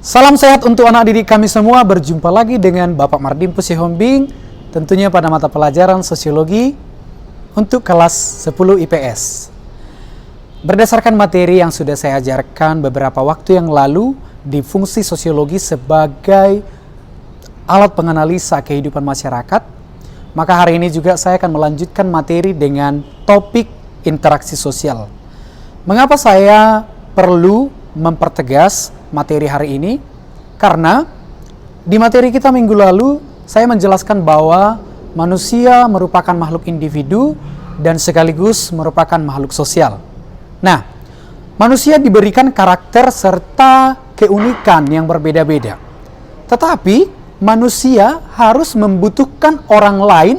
Salam sehat untuk anak didik kami semua. Berjumpa lagi dengan Bapak Mardim Pusihombing, tentunya pada mata pelajaran sosiologi untuk kelas 10 IPS. Berdasarkan materi yang sudah saya ajarkan beberapa waktu yang lalu di fungsi sosiologi sebagai alat penganalisa kehidupan masyarakat, maka hari ini juga saya akan melanjutkan materi dengan topik interaksi sosial. Mengapa saya perlu mempertegas materi hari ini? Karena di materi kita minggu lalu saya menjelaskan bahwa manusia merupakan makhluk individu dan sekaligus merupakan makhluk sosial. Nah, manusia diberikan karakter serta keunikan yang berbeda-beda. Tetapi manusia harus membutuhkan orang lain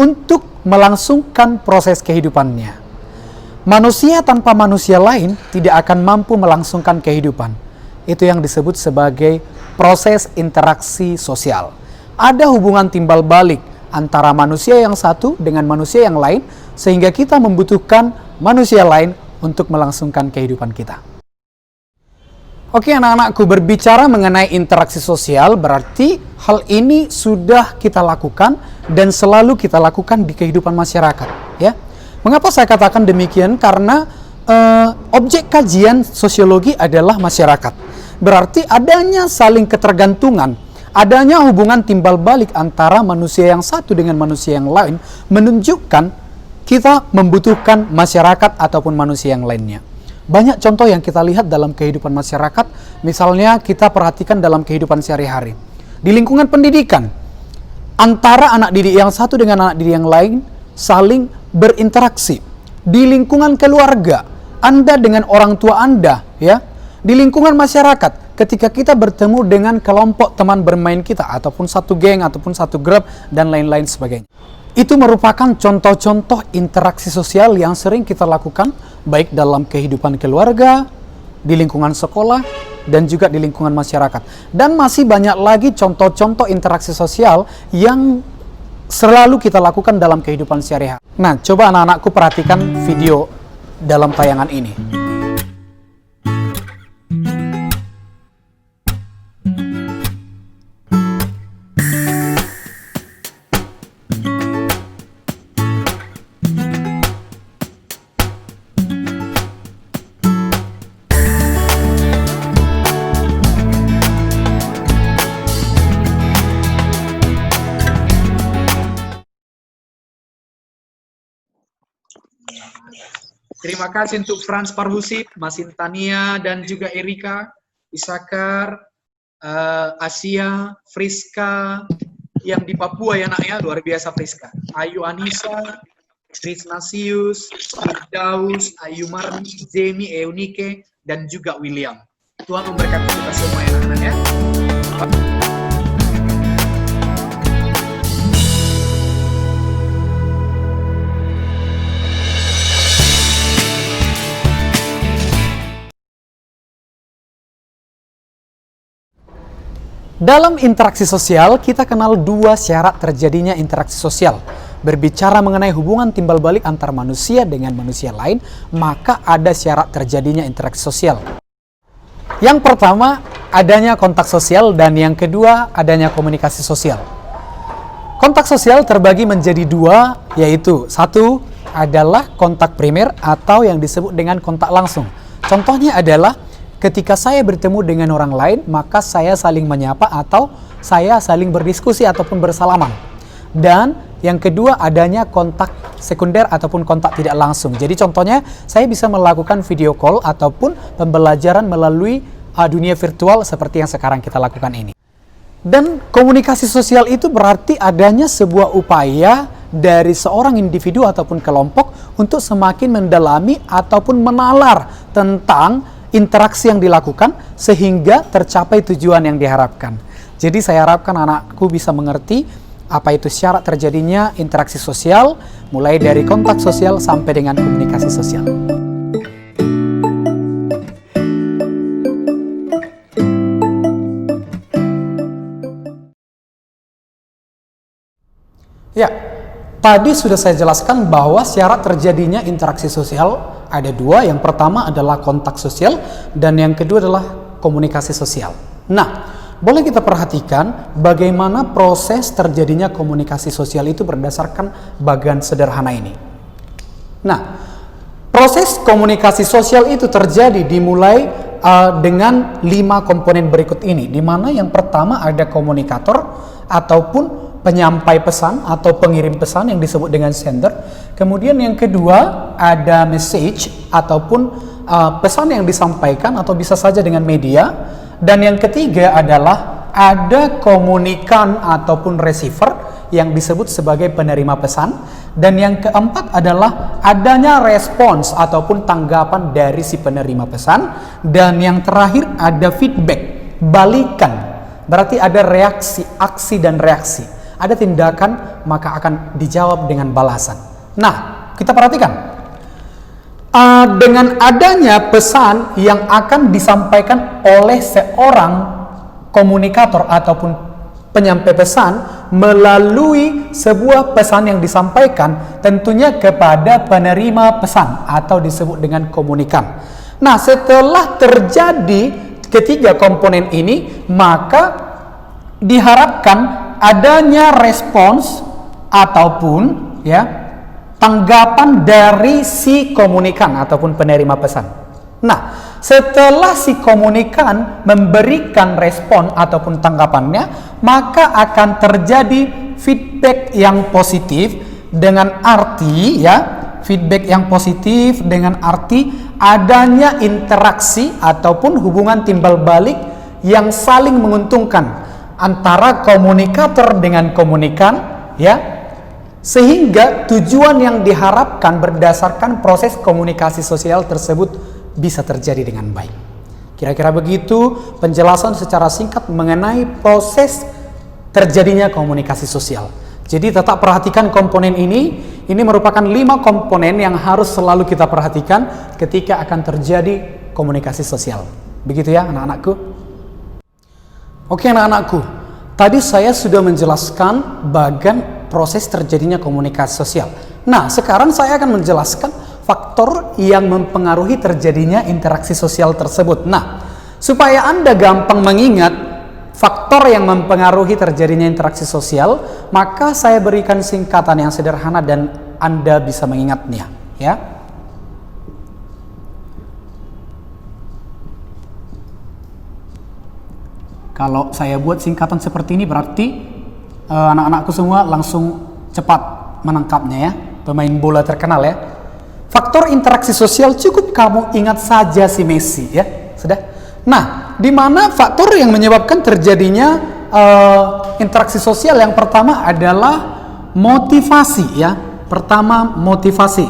untuk melangsungkan proses kehidupannya. Manusia tanpa manusia lain tidak akan mampu melangsungkan kehidupan. Itu yang disebut sebagai proses interaksi sosial. Ada hubungan timbal balik antara manusia yang satu dengan manusia yang lain, sehingga kita membutuhkan manusia lain untuk melangsungkan kehidupan kita. Oke anak-anakku, berbicara mengenai interaksi sosial berarti hal ini sudah kita lakukan dan selalu kita lakukan di kehidupan masyarakat, ya. Mengapa saya katakan demikian? Karena objek kajian sosiologi adalah masyarakat. Berarti adanya saling ketergantungan, adanya hubungan timbal balik antara manusia yang satu dengan manusia yang lain menunjukkan kita membutuhkan masyarakat ataupun manusia yang lainnya. Banyak contoh yang kita lihat dalam kehidupan masyarakat, misalnya kita perhatikan dalam kehidupan sehari-hari. Di lingkungan pendidikan, antara anak didik yang satu dengan anak didik yang lain saling berinteraksi. Di lingkungan keluarga, Anda dengan orang tua Anda, ya. Di lingkungan masyarakat, ketika kita bertemu dengan kelompok teman bermain kita, ataupun satu geng, ataupun satu grup, dan lain-lain sebagainya. Itu merupakan contoh-contoh interaksi sosial yang sering kita lakukan, baik dalam kehidupan keluarga, di lingkungan sekolah, dan juga di lingkungan masyarakat. Dan masih banyak lagi contoh-contoh interaksi sosial yang selalu kita lakukan dalam kehidupan sehari-hari. Nah, coba anak-anakku perhatikan video dalam tayangan ini. Terima kasih untuk Frans Parhusit, Mas Intania, dan juga Erika, Isakar, Asia, Friska, yang di Papua ya nak ya, luar biasa Friska. Ayu Anissa, Trisnasius, Firdaus, Ayu Marni, Zemi, Eunike, dan juga William. Tuhan memberkati kita semua ya anak-anak ya. Dalam interaksi sosial, kita kenal dua syarat terjadinya interaksi sosial. Berbicara mengenai hubungan timbal balik antar manusia dengan manusia lain, maka ada syarat terjadinya interaksi sosial. Yang pertama, adanya kontak sosial, dan yang kedua, adanya komunikasi sosial. Kontak sosial terbagi menjadi dua, yaitu satu adalah kontak primer atau yang disebut dengan kontak langsung. Contohnya adalah ketika saya bertemu dengan orang lain, maka saya saling menyapa atau saya saling berdiskusi ataupun bersalaman. Dan yang kedua adanya kontak sekunder ataupun kontak tidak langsung. Jadi contohnya saya bisa melakukan video call ataupun pembelajaran melalui dunia virtual seperti yang sekarang kita lakukan ini. Dan komunikasi sosial itu berarti adanya sebuah upaya dari seorang individu ataupun kelompok untuk semakin mendalami ataupun menalar tentang interaksi yang dilakukan sehingga tercapai tujuan yang diharapkan. Jadi saya harapkan anakku bisa mengerti apa itu syarat terjadinya interaksi sosial, mulai dari kontak sosial sampai dengan komunikasi sosial. Ya, tadi sudah saya jelaskan bahwa syarat terjadinya interaksi sosial ada dua. Yang pertama adalah kontak sosial dan yang kedua adalah komunikasi sosial. Nah, boleh kita perhatikan bagaimana proses terjadinya komunikasi sosial itu berdasarkan bagan sederhana ini. Nah, proses komunikasi sosial itu terjadi dimulai dengan 5 komponen berikut ini, di mana yang pertama ada komunikator ataupun penyampai pesan atau pengirim pesan yang disebut dengan sender. Kemudian yang kedua ada message ataupun pesan yang disampaikan atau bisa saja dengan media. Dan yang ketiga adalah ada komunikan ataupun receiver yang disebut sebagai penerima pesan. Dan yang keempat adalah adanya respons ataupun tanggapan dari si penerima pesan. Dan yang terakhir ada feedback, balikan. Berarti ada reaksi, aksi dan reaksi. Ada tindakan maka akan dijawab dengan balasan. Nah, kita perhatikan. Dengan adanya pesan yang akan disampaikan oleh seorang komunikator ataupun penyampai pesan melalui sebuah pesan yang disampaikan tentunya kepada penerima pesan atau disebut dengan komunikan. Nah, setelah terjadi ketiga komponen ini, maka diharapkan adanya respons ataupun tanggapan dari si komunikan ataupun penerima pesan. Nah, setelah si komunikan memberikan respon ataupun tanggapannya, maka akan terjadi feedback yang positif dengan arti feedback yang positif dengan arti adanya interaksi ataupun hubungan timbal balik yang saling menguntungkan antara komunikator dengan komunikan, sehingga tujuan yang diharapkan berdasarkan proses komunikasi sosial tersebut bisa terjadi dengan baik. Kira-kira begitu penjelasan secara singkat mengenai proses terjadinya komunikasi sosial. Jadi tetap perhatikan komponen ini. Ini merupakan 5 komponen yang harus selalu kita perhatikan ketika akan terjadi komunikasi sosial. Begitu ya anak-anakku? Oke anak-anakku, tadi saya sudah menjelaskan bagian proses terjadinya komunikasi sosial. Nah, sekarang saya akan menjelaskan faktor yang mempengaruhi terjadinya interaksi sosial tersebut. Nah, supaya Anda gampang mengingat faktor yang mempengaruhi terjadinya interaksi sosial, maka saya berikan singkatan yang sederhana dan Anda bisa mengingatnya, ya. Kalau saya buat singkatan seperti ini berarti anak-anakku semua langsung cepat menangkapnya ya. Pemain bola terkenal ya. Faktor interaksi sosial cukup kamu ingat saja si Messi ya. Sudah? Nah, di mana faktor yang menyebabkan terjadinya interaksi sosial yang pertama adalah motivasi ya. Pertama motivasi.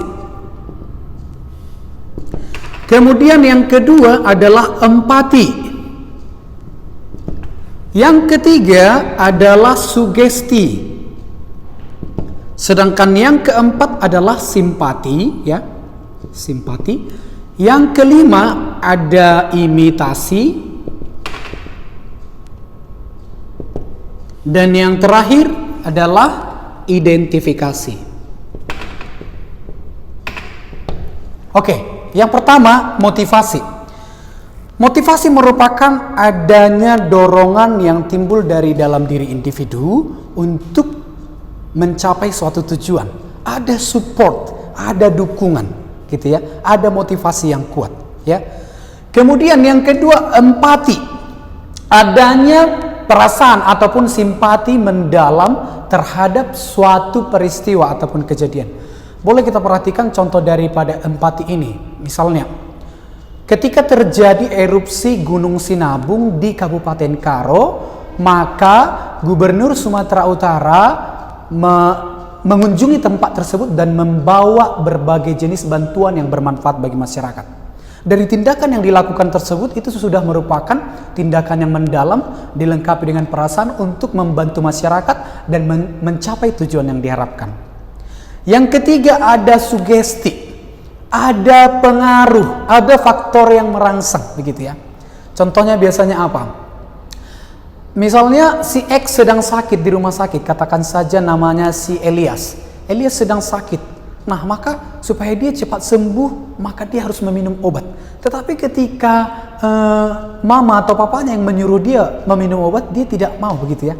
Kemudian yang kedua adalah empati. Yang ketiga adalah sugesti. Sedangkan yang keempat adalah simpati ya. Simpati. Yang kelima ada imitasi. Dan yang terakhir adalah identifikasi. Oke, yang pertama motivasi. Motivasi merupakan adanya dorongan yang timbul dari dalam diri individu untuk mencapai suatu tujuan. Ada support, ada dukungan, gitu ya. Ada motivasi yang kuat, ya. Kemudian yang kedua empati. Adanya perasaan ataupun simpati mendalam terhadap suatu peristiwa ataupun kejadian. Boleh kita perhatikan contoh daripada empati ini. Misalnya, ketika terjadi erupsi Gunung Sinabung di Kabupaten Karo, maka Gubernur Sumatera Utara mengunjungi tempat tersebut dan membawa berbagai jenis bantuan yang bermanfaat bagi masyarakat. Dari tindakan yang dilakukan tersebut itu sudah merupakan tindakan yang mendalam, dilengkapi dengan perasaan untuk membantu masyarakat dan mencapai tujuan yang diharapkan. Yang ketiga ada sugesti. Ada pengaruh, ada faktor yang merangsang, begitu ya. Contohnya biasanya apa? Misalnya si X sedang sakit di rumah sakit, katakan saja namanya si Elias. Elias sedang sakit. Nah, maka supaya dia cepat sembuh, maka dia harus meminum obat. Tetapi ketika mama atau papanya yang menyuruh dia meminum obat, dia tidak mau begitu ya.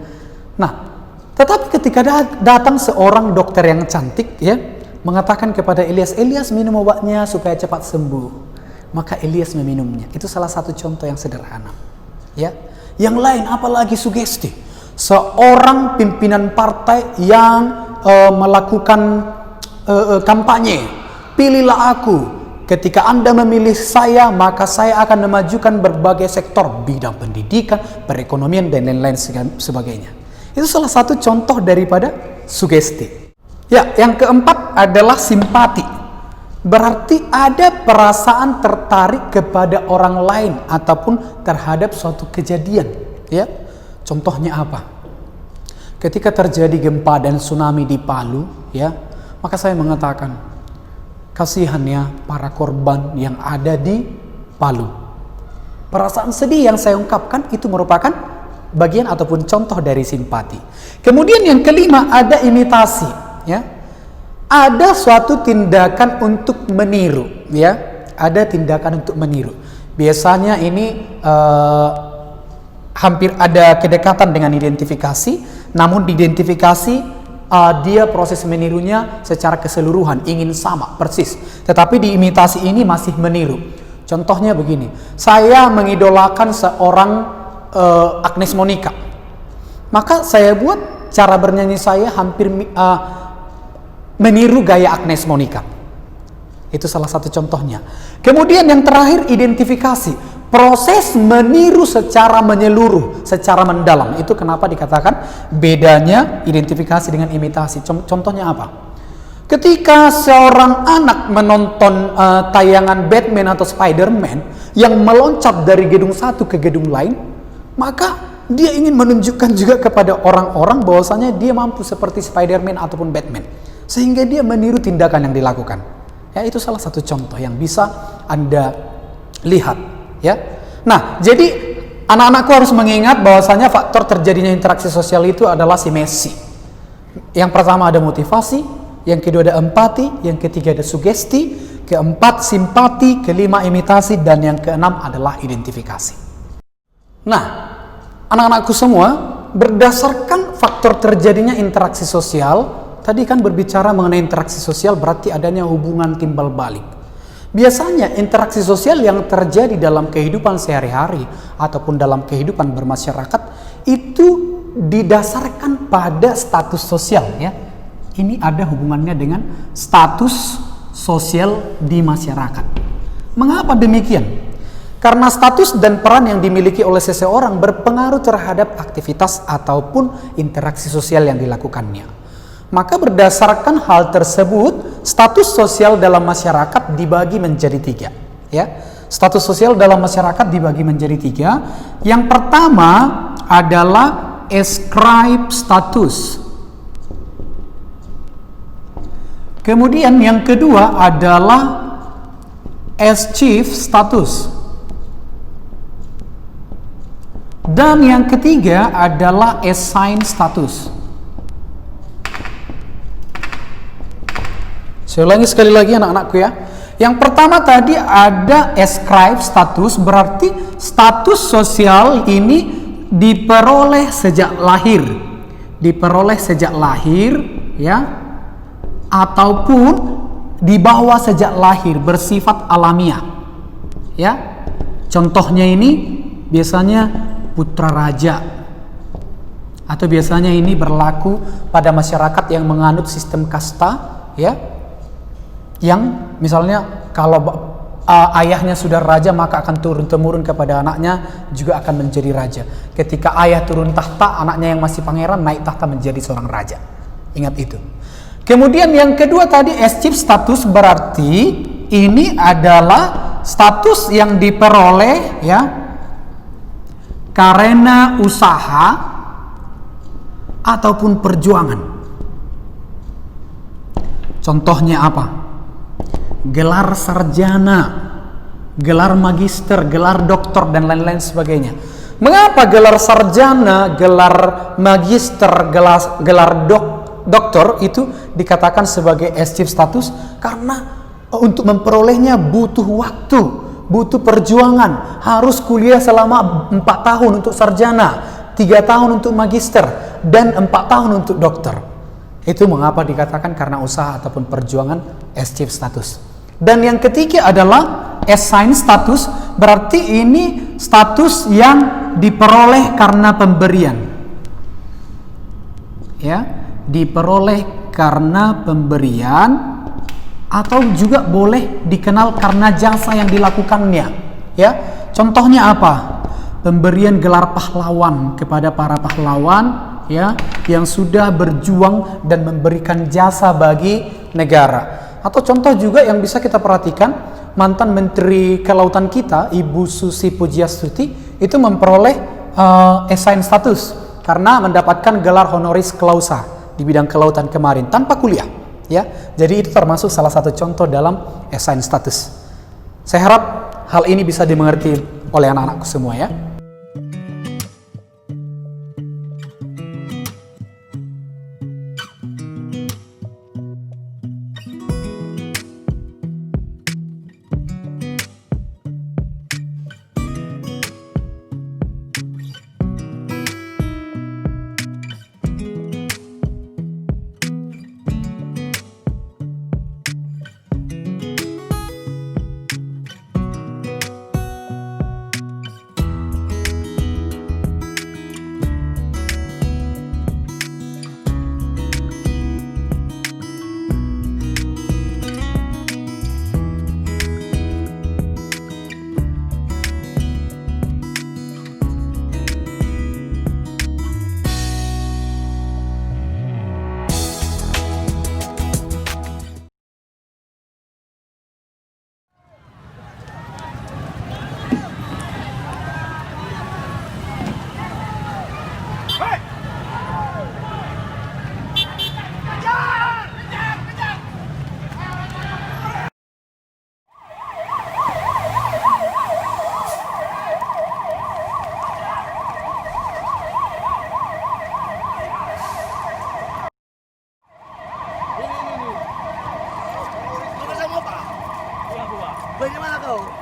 Nah, tetapi ketika datang seorang dokter yang cantik ya, mengatakan kepada Ilyas, Ilyas minum obatnya supaya cepat sembuh. Maka Ilyas meminumnya. Itu salah satu contoh yang sederhana. Ya. Yang lain apalagi sugesti. Seorang pimpinan partai yang melakukan kampanye, pilihlah aku. Ketika Anda memilih saya, maka saya akan memajukan berbagai sektor, bidang pendidikan, perekonomian, dan lain-lain sebagainya. Itu salah satu contoh daripada sugesti. Ya, yang keempat adalah simpati. Berarti ada perasaan tertarik kepada orang lain ataupun terhadap suatu kejadian. Ya, contohnya apa? Ketika terjadi gempa dan tsunami di Palu, ya, maka saya mengatakan, kasihan ya para korban yang ada di Palu. Perasaan sedih yang saya ungkapkan itu merupakan bagian ataupun contoh dari simpati. Kemudian yang kelima ada imitasi, ya. Ada suatu tindakan untuk meniru, ya. Ada tindakan untuk meniru. Biasanya ini hampir ada kedekatan dengan identifikasi, namun di identifikasi dia proses menirunya secara keseluruhan, ingin sama, persis. Tetapi di imitasi ini masih meniru. Contohnya begini, saya mengidolakan seorang Agnes Monica. Maka saya buat cara bernyanyi saya hampir meniru gaya Agnes Monica. Itu salah satu contohnya. Kemudian yang terakhir identifikasi. Proses meniru secara menyeluruh, secara mendalam. Itu kenapa dikatakan bedanya identifikasi dengan imitasi. Contohnya apa? Ketika seorang anak menonton tayangan Batman atau Spider-Man yang meloncat dari gedung satu ke gedung lain, maka dia ingin menunjukkan juga kepada orang-orang bahwasanya dia mampu seperti Spider-Man ataupun Batman. Sehingga dia meniru tindakan yang dilakukan. Ya, itu salah satu contoh yang bisa Anda lihat. Ya, nah jadi anak-anakku harus mengingat bahwasanya faktor terjadinya interaksi sosial itu adalah simetri. Yang pertama ada motivasi, yang kedua ada empati, yang ketiga ada sugesti, keempat simpati, kelima imitasi, dan yang keenam adalah identifikasi. Nah, anak-anakku semua, berdasarkan faktor terjadinya interaksi sosial, tadi kan berbicara mengenai interaksi sosial berarti adanya hubungan timbal balik. Biasanya interaksi sosial yang terjadi dalam kehidupan sehari-hari ataupun dalam kehidupan bermasyarakat itu didasarkan pada status sosial, ya. Ini ada hubungannya dengan status sosial di masyarakat. Mengapa demikian? Karena status dan peran yang dimiliki oleh seseorang berpengaruh terhadap aktivitas ataupun interaksi sosial yang dilakukannya. Maka berdasarkan hal tersebut, status sosial dalam masyarakat dibagi menjadi tiga. Ya, status sosial dalam masyarakat dibagi menjadi tiga. Yang pertama adalah ascribe status. Kemudian yang kedua adalah achieve status. Dan yang ketiga adalah assign status. Saya ulangi sekali lagi anak-anakku ya. Yang pertama tadi ada ascribe status, berarti status sosial ini diperoleh sejak lahir. Diperoleh sejak lahir ya, ataupun dibawa sejak lahir, bersifat alamiah. Ya. Contohnya ini biasanya putra raja. Atau biasanya ini berlaku pada masyarakat yang menganut sistem kasta, ya. Yang misalnya kalau ayahnya sudah raja maka akan turun-temurun kepada anaknya juga akan menjadi raja. Ketika ayah turun tahta, anaknya yang masih pangeran naik tahta menjadi seorang raja. Ingat itu. Kemudian yang kedua tadi achieve status, berarti ini adalah status yang diperoleh ya karena usaha ataupun perjuangan. Contohnya apa? Gelar sarjana, gelar magister, gelar doktor, dan lain-lain sebagainya. Mengapa gelar sarjana, gelar magister, gelar doktor itu dikatakan sebagai achieve status? Karena untuk memperolehnya butuh waktu, butuh perjuangan, harus kuliah selama 4 tahun untuk sarjana, 3 tahun untuk magister, dan 4 tahun untuk dokter. Itu mengapa dikatakan karena usaha ataupun perjuangan S-Chief status. Dan yang ketiga adalah S-Sign status, berarti ini status yang diperoleh karena pemberian. Ya, diperoleh karena pemberian, atau juga boleh dikenal karena jasa yang dilakukannya. Ya, contohnya apa? Pemberian gelar pahlawan kepada para pahlawan, ya, yang sudah berjuang dan memberikan jasa bagi negara. Atau contoh juga yang bisa kita perhatikan, mantan Menteri Kelautan kita, Ibu Susi Pujiastuti, itu memperoleh S-Sign status karena mendapatkan gelar honoris clausa di bidang kelautan kemarin tanpa kuliah. Ya, jadi itu termasuk salah satu contoh dalam S-Sign status. Saya harap hal ini bisa dimengerti oleh anak-anakku semua ya. Bagaimana kau?